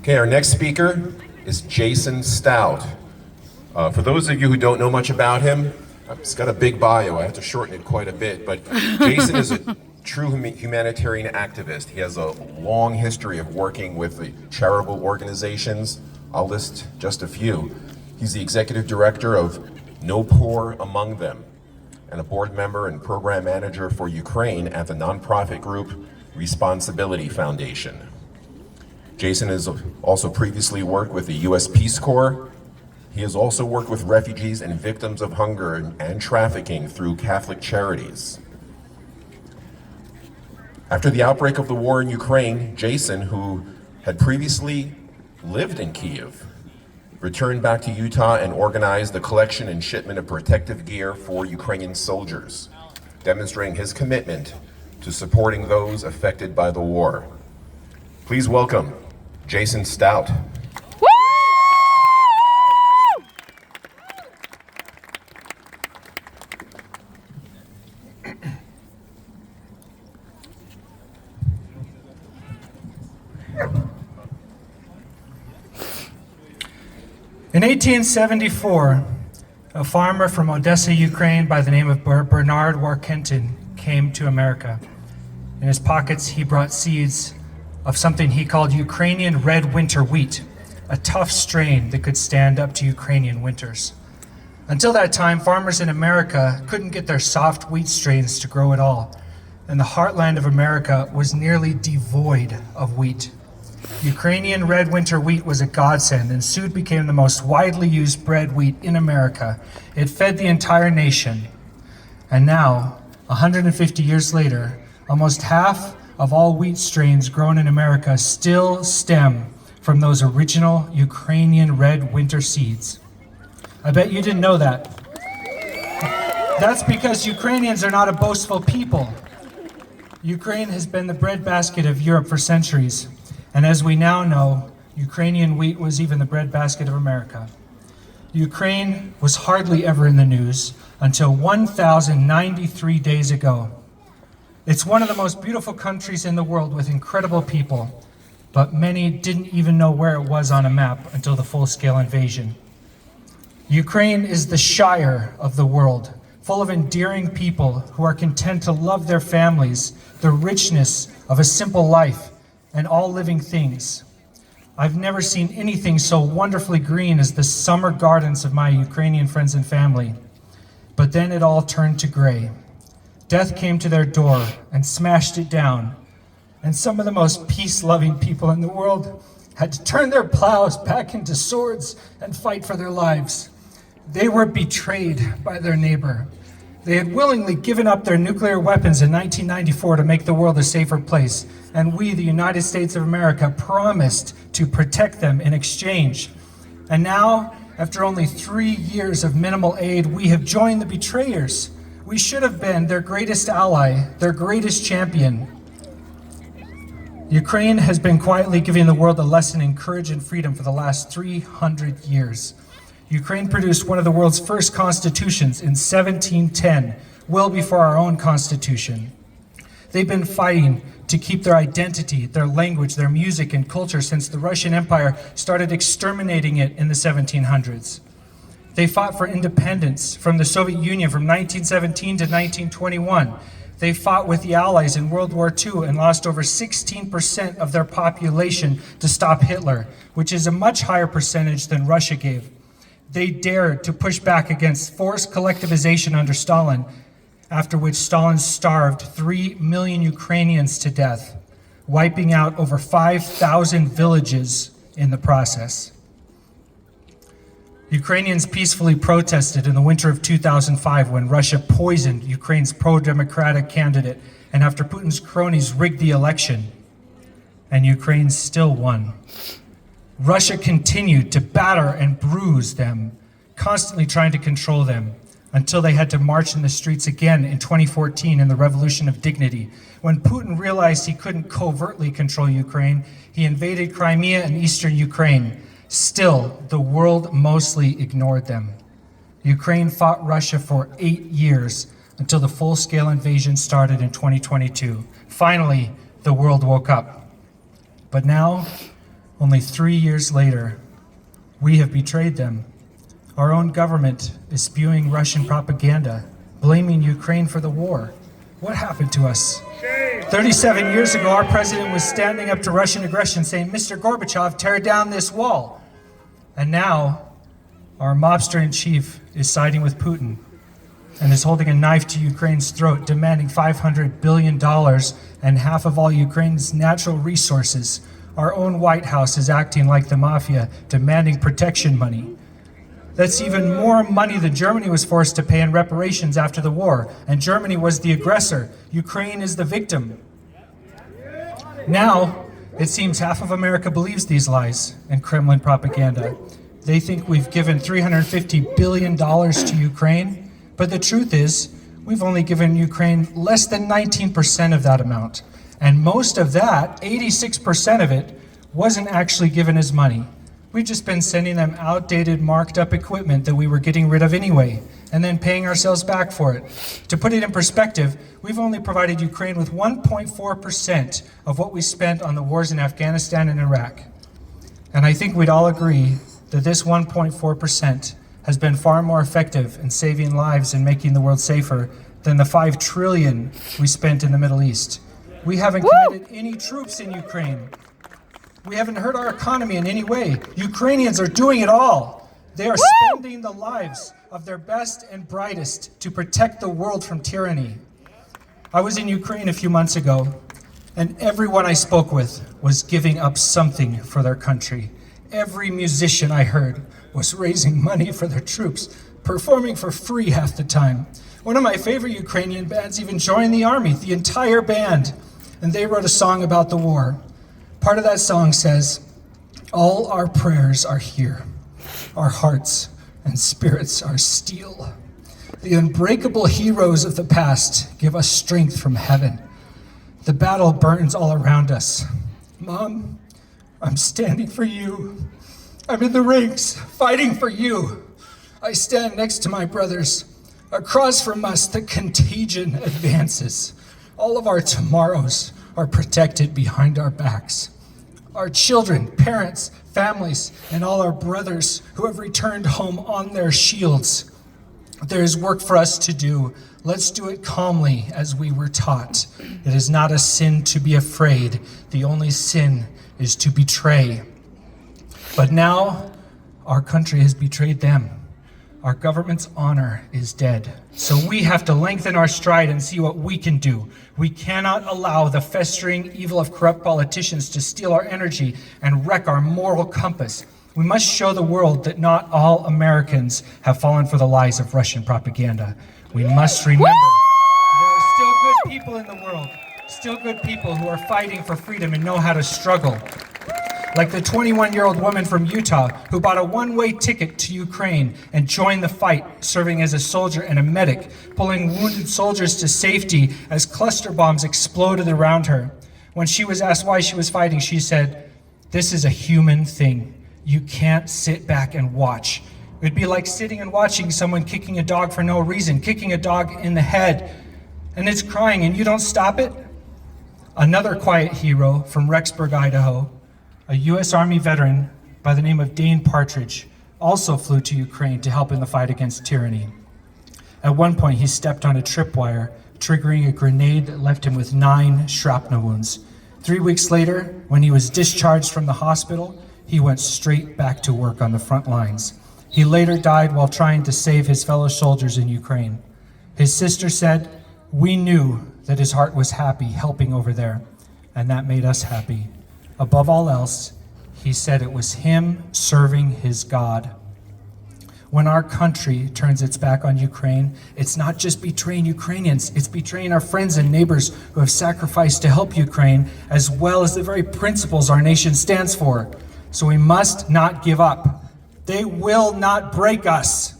Okay, our next speaker is Jason Stout. For those of you who don't know much about him, he's got a big bio. I have to shorten it quite a bit, but Jason is a true humanitarian activist. He has a long history of working with the charitable organizations. I'll list just a few. He's the executive director of No Poor Among Them, and a board member and program manager for Ukraine at the nonprofit group Responsibility Foundation. Jason has also previously worked with the U.S. Peace Corps. He has also worked with refugees and victims of hunger and trafficking through Catholic charities. After the outbreak of the war in Ukraine, Jason, who had previously lived in Kyiv, returned back to Utah and organized the collection and shipment of protective gear for Ukrainian soldiers, demonstrating his commitment to supporting those affected by the war. Please welcome Jason Stout. In 1874, a farmer from Odessa, Ukraine by the name of Bernard Warkentin came to America. In his pockets, he brought seeds of something he called Ukrainian red winter wheat, a tough strain that could stand up to Ukrainian winters. Until that time, farmers in America couldn't get their soft wheat strains to grow at all, and the heartland of America was nearly devoid of wheat. Ukrainian red winter wheat was a godsend and soon became the most widely used bred wheat in America. It fed the entire nation. And now, 150 years later, almost half of all wheat strains grown in America still stem from those original Ukrainian red winter seeds. I bet you didn't know that. That's because Ukrainians are not a boastful people. Ukraine has been the breadbasket of Europe for centuries. And as we now know, Ukrainian wheat was even the breadbasket of America. Ukraine was hardly ever in the news until 1,093 days ago. It's one of the most beautiful countries in the world with incredible people, but many didn't even know where it was on a map until the full-scale invasion. Ukraine is the Shire of the world, full of endearing people who are content to love their families, the richness of a simple life, and all living things. I've never seen anything so wonderfully green as the summer gardens of my Ukrainian friends and family. But then it all turned to gray. Death came to their door and smashed it down. And some of the most peace-loving people in the world had to turn their plows back into swords and fight for their lives. They were betrayed by their neighbor. They had willingly given up their nuclear weapons in 1994 to make the world a safer place, and we, the United States of America, promised to protect them in exchange. And now, after only 3 years of minimal aid, we have joined the betrayers. We should have been their greatest ally, their greatest champion. Ukraine has been quietly giving the world a lesson in courage and freedom for the last 300 years. Ukraine produced one of the world's first constitutions in 1710, well before our own constitution. They've been fighting to keep their identity, their language, their music and culture since the Russian Empire started exterminating it in the 1700s. They fought for independence from the Soviet Union from 1917 to 1921. They fought with the Allies in World War II and lost over 16% of their population to stop Hitler, which is a much higher percentage than Russia gave. They dared to push back against forced collectivization under Stalin, after which Stalin starved 3 million Ukrainians to death, wiping out over 5,000 villages in the process. Ukrainians peacefully protested in the winter of 2005 when Russia poisoned Ukraine's pro-democratic candidate, and after Putin's cronies rigged the election, and Ukraine still won. Russia continued to batter and bruise them, constantly trying to control them, until they had to march in the streets again in 2014 in the Revolution of Dignity. When Putin realized he couldn't covertly control Ukraine, he invaded Crimea and eastern Ukraine. Still, the world mostly ignored them. Ukraine fought Russia for 8 years until the full-scale invasion started in 2022. Finally, the world woke up. But now, Only 3 years later, we have betrayed them. Our own government is spewing Russian propaganda, blaming Ukraine for the war. What happened to us? 37 years ago, our president was standing up to Russian aggression saying, "Mr. Gorbachev, tear down this wall." And now, our mobster-in-chief is siding with Putin and is holding a knife to Ukraine's throat, demanding $500 billion and half of all Ukraine's natural resources. Our own White House is acting like the mafia, demanding protection money. That's even more money than Germany was forced to pay in reparations after the war. And Germany was the aggressor. Ukraine is the victim. Now, it seems half of America believes these lies and Kremlin propaganda. They think we've given $350 billion to Ukraine, but the truth is, we've only given Ukraine less than 19% of that amount. And most of that, 86% of it, wasn't actually given as money. We've just been sending them outdated, marked up equipment that we were getting rid of anyway, and then paying ourselves back for it. To put it in perspective, we've only provided Ukraine with 1.4% of what we spent on the wars in Afghanistan and Iraq. And I think we'd all agree that this 1.4% has been far more effective in saving lives and making the world safer than the $5 trillion we spent in the Middle East. We haven't committed any troops in Ukraine. We haven't hurt our economy in any way. Ukrainians are doing it all. They are spending the lives of their best and brightest to protect the world from tyranny. I was in Ukraine a few months ago, and everyone I spoke with was giving up something for their country. Every musician I heard was raising money for their troops, performing for free half the time. One of my favorite Ukrainian bands even joined the army, the entire band, and they wrote a song about the war. Part of that song says, "All our prayers are here. Our hearts and spirits are steel. The unbreakable heroes of the past give us strength from heaven. The battle burns all around us. Mom, I'm standing for you. I'm in the ranks, fighting for you. I stand next to my brothers. Across from us, the contagion advances. All of our tomorrows are protected behind our backs. Our children, parents, families, and all our brothers who have returned home on their shields. There is work for us to do. Let's do it calmly as we were taught. It is not a sin to be afraid. The only sin is to betray." But now, our country has betrayed them. Our government's honor is dead. So we have to lengthen our stride and see what we can do. We cannot allow the festering evil of corrupt politicians to steal our energy and wreck our moral compass. We must show the world that not all Americans have fallen for the lies of Russian propaganda. We must remember there are still good people in the world, still good people who are fighting for freedom and know how to struggle. Like the 21-year-old woman from Utah who bought a one-way ticket to Ukraine and joined the fight, serving as a soldier and a medic, pulling wounded soldiers to safety as cluster bombs exploded around her. When she was asked why she was fighting, she said, "This is a human thing. You can't sit back and watch. It'd be like sitting and watching someone kicking a dog for no reason, kicking a dog in the head, and it's crying and you don't stop it." Another quiet hero from Rexburg, Idaho, a U.S. Army veteran by the name of Dane Partridge, also flew to Ukraine to help in the fight against tyranny. At one point, he stepped on a tripwire, triggering a grenade that left him with 9 shrapnel wounds. 3 weeks later, when he was discharged from the hospital, he went straight back to work on the front lines. He later died while trying to save his fellow soldiers in Ukraine. His sister said, "We knew that his heart was happy helping over there, and that made us happy. Above all else, he said it was him serving his God." When our country turns its back on Ukraine, it's not just betraying Ukrainians, it's betraying our friends and neighbors who have sacrificed to help Ukraine, as well as the very principles our nation stands for. So we must not give up. They will not break us.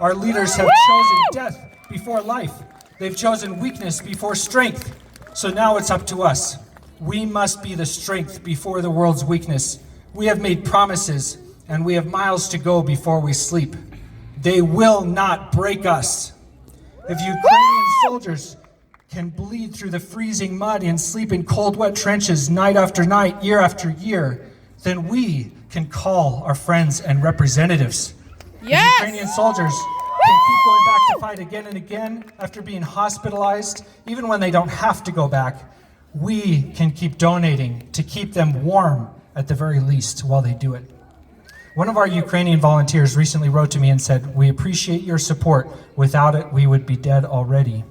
Our leaders have chosen death before life. They've chosen weakness before strength. So now it's up to us. We must be the strength before the world's weakness. We have made promises, and we have miles to go before we sleep. They will not break us. If Ukrainian soldiers can bleed through the freezing mud and sleep in cold, wet trenches night after night, year after year, then we can call our friends and representatives. Yes! The Ukrainian soldiers can keep going back to fight again and again after being hospitalized, even when they don't have to go back. We can keep donating to keep them warm at the very least while they do it. One of our Ukrainian volunteers recently wrote to me and said, "We appreciate your support. Without it, we would be dead already."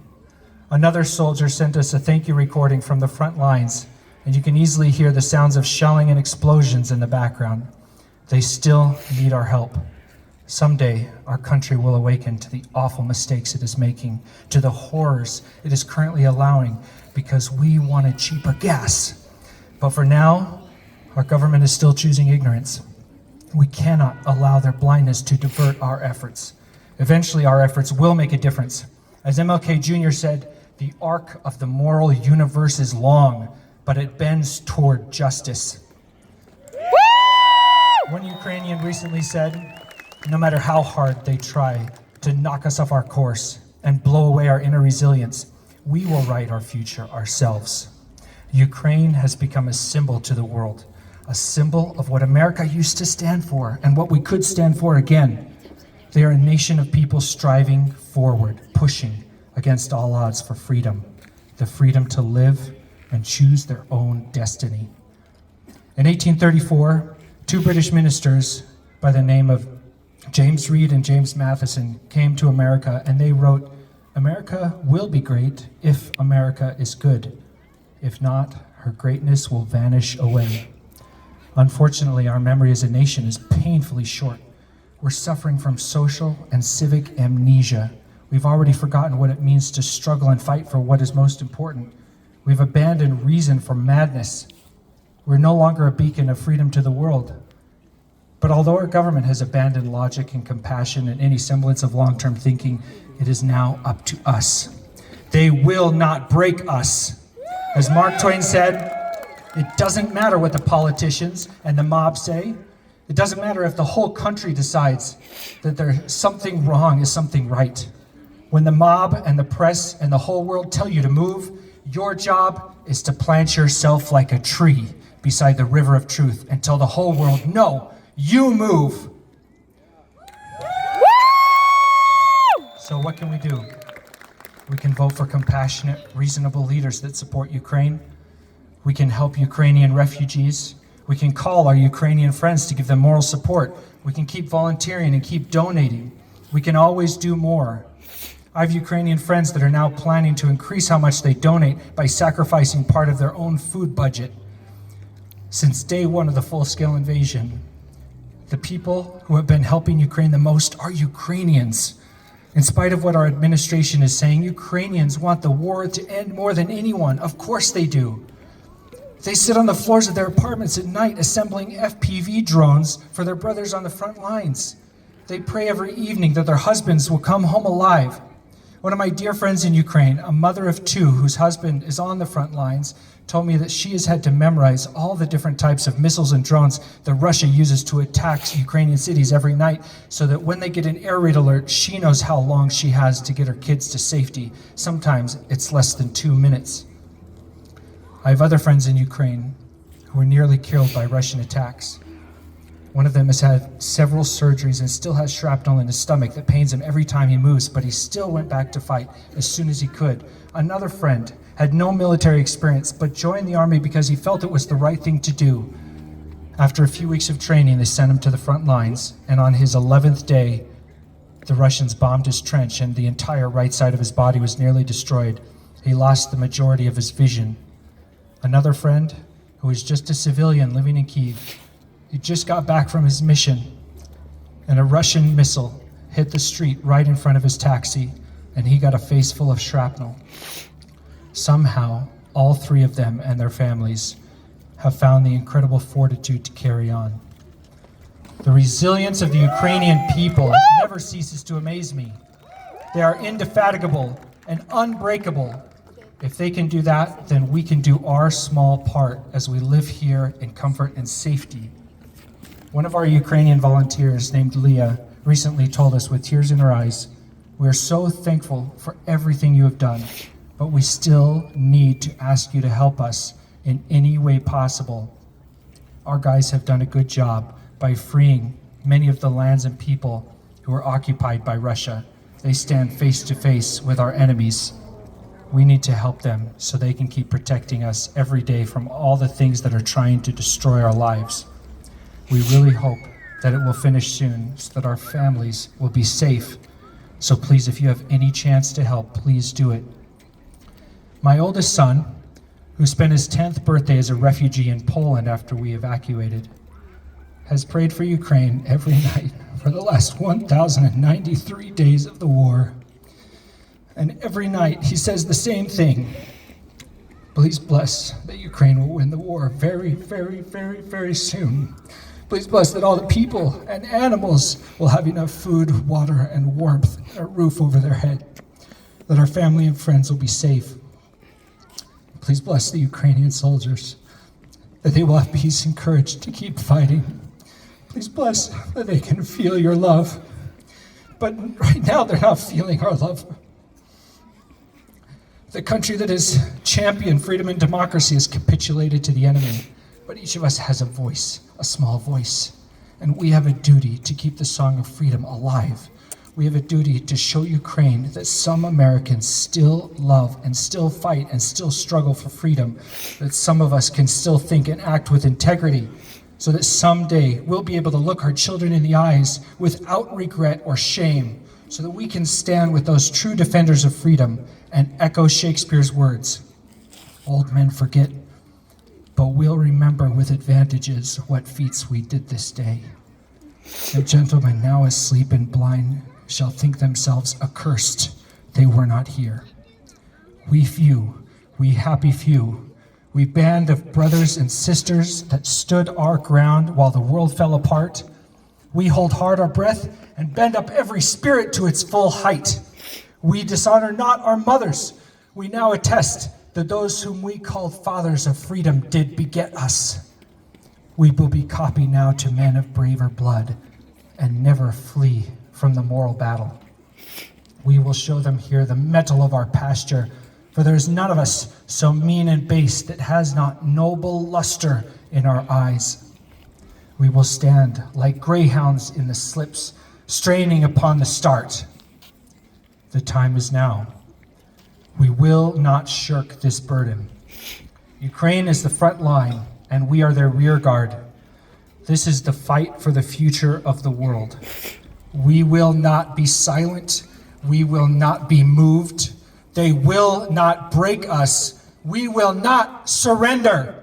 Another soldier sent us a thank you recording from the front lines, and you can easily hear the sounds of shelling and explosions in the background. They still need our help. Someday, our country will awaken to the awful mistakes it is making, to the horrors it is currently allowing, because we wanted cheaper gas. But for now, our government is still choosing ignorance. We cannot allow their blindness to divert our efforts. Eventually, our efforts will make a difference. As MLK Jr. said, the arc of the moral universe is long, but it bends toward justice. One Ukrainian recently said, no matter how hard they try to knock us off our course and blow away our inner resilience, we will write our future ourselves. Ukraine has become a symbol to the world, a symbol of what America used to stand for and what we could stand for again. They are a nation of people striving forward, pushing against all odds for freedom, the freedom to live and choose their own destiny. In 1834, two British ministers by the name of James Reed and James Matheson came to America, and they wrote, "America will be great if America is good. If not, her greatness will vanish away." Unfortunately, our memory as a nation is painfully short. We're suffering from social and civic amnesia. We've already forgotten what it means to struggle and fight for what is most important. We've abandoned reason for madness. We're no longer a beacon of freedom to the world. But although our government has abandoned logic and compassion and any semblance of long-term thinking, it is now up to us. They will not break us. As Mark Twain said, it doesn't matter what the politicians and the mob say. It doesn't matter if the whole country decides that there's something wrong is something right. When the mob and the press and the whole world tell you to move, your job is to plant yourself like a tree beside the river of truth and tell the whole world, no, you move. So what can we do? We can vote for compassionate, reasonable leaders that support Ukraine. We can help Ukrainian refugees. We can call our Ukrainian friends to give them moral support. We can keep volunteering and keep donating. We can always do more. I have Ukrainian friends that are now planning to increase how much they donate by sacrificing part of their own food budget. Since day one of the full-scale invasion, the people who have been helping Ukraine the most are Ukrainians. In spite of what our administration is saying, Ukrainians want the war to end more than anyone. Of course they do. They sit on the floors of their apartments at night assembling FPV drones for their brothers on the front lines. They pray every evening that their husbands will come home alive. One of my dear friends in Ukraine, a mother of two whose husband is on the front lines, told me that she has had to memorize all the different types of missiles and drones that Russia uses to attack Ukrainian cities every night, so that when they get an air raid alert, she knows how long she has to get her kids to safety. Sometimes it's less than 2 minutes. I have other friends in Ukraine who were nearly killed by Russian attacks. One of them has had several surgeries and still has shrapnel in his stomach that pains him every time he moves, but he still went back to fight as soon as he could. Another friend had no military experience, but joined the army because he felt it was the right thing to do. After a few weeks of training, they sent him to the front lines, and on his 11th day, the Russians bombed his trench, and the entire right side of his body was nearly destroyed. He lost the majority of his vision. Another friend, who was just a civilian living in Kyiv, he just got back from his mission, and a Russian missile hit the street right in front of his taxi, and he got a face full of shrapnel. Somehow, all three of them and their families have found the incredible fortitude to carry on. The resilience of the Ukrainian people never ceases to amaze me. They are indefatigable and unbreakable. If they can do that, then we can do our small part as we live here in comfort and safety. One of our Ukrainian volunteers named Leah recently told us with tears in her eyes, "We are so thankful for everything you have done, but we still need to ask you to help us in any way possible. our guys have done a good job by freeing many of the lands and people who are occupied by Russia. They stand face to face with our enemies. We need to help them so they can keep protecting us every day from all the things that are trying to destroy our lives. We really hope that it will finish soon so that our families will be safe. So please, if you have any chance to help, please do it. My oldest son, who spent his 10th birthday as a refugee in Poland after we evacuated, has prayed for Ukraine every night for the last 1,093 days of the war. And every night he says the same thing. Please bless that Ukraine will win the war very, very, very, very soon. Please bless that all the people and animals will have enough food, water, and warmth, and a roof over their head. That our family and friends will be safe. Please bless the Ukrainian soldiers, that they will have peace and courage to keep fighting. Please bless that they can feel your love. But right now they're not feeling our love. The country that has championed freedom and democracy has capitulated to the enemy. But each of us has a voice, a small voice. And we have a duty to keep the song of freedom alive. We have a duty to show Ukraine that some Americans still love and still fight and still struggle for freedom. That some of us can still think and act with integrity. So that someday we'll be able to look our children in the eyes without regret or shame. So that we can stand with those true defenders of freedom and echo Shakespeare's words. Old men forget, but we'll remember with advantages what feats we did this day. The gentlemen now asleep and blind shall think themselves accursed they were not here. We few, we happy few, we band of brothers and sisters that stood our ground while the world fell apart, we hold hard our breath and bend up every spirit to its full height. We dishonor not our mothers. We now attest that those whom we called fathers of freedom did beget us. We will be copy now to men of braver blood and never flee from the moral battle. We will show them here the mettle of our pasture, for there is none of us so mean and base that has not noble luster in our eyes. We will stand like greyhounds in the slips, straining upon the start. The time is now. We will not shirk this burden. Ukraine is the front line, and we are their rear guard. This is the fight for the future of the world. We will not be silent. We will not be moved. They will not break us. We will not surrender.